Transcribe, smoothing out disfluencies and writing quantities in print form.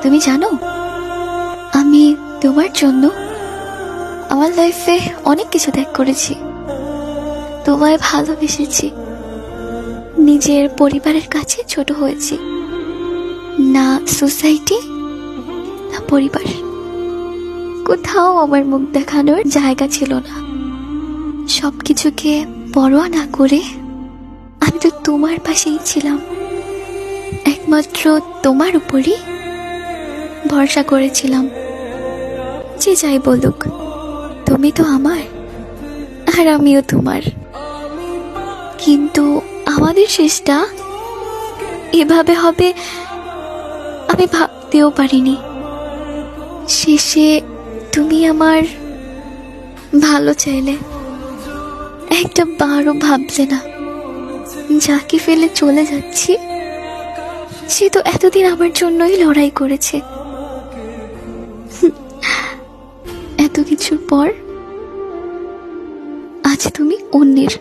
তুমি জানো, আমি তোমার জন্য আমার লাইফে অনেক কিছু ত্যাগ করেছি। তোমায় ভালোবেসেছি, নিজের পরিবারের কাছে ছোট হয়েছি। না সোসাইটি, না পরিবার, কোথাও আমার মুখ দেখানোর জায়গা ছিল না। সবকিছুকে পরোয়া না করে আমি তো তোমার পাশেই ছিলাম। একমাত্র তোমার উপরই ভরসা করেছিলাম। যে যাই বলুক, তুমি তো আমার আর আমিও তোমার। কিন্তু আমাদের শেষটা এভাবে হবে আমি ভাবতেও পারিনি। শেষে তুমি আমার ভালো চাইলে, একটা বারও ভাবলে না যাকে ফেলে চলে যাচ্ছি সে তো এতদিন আমার জন্যই লড়াই করেছে। এত কিছুর পর আজ তুমি অন্যের।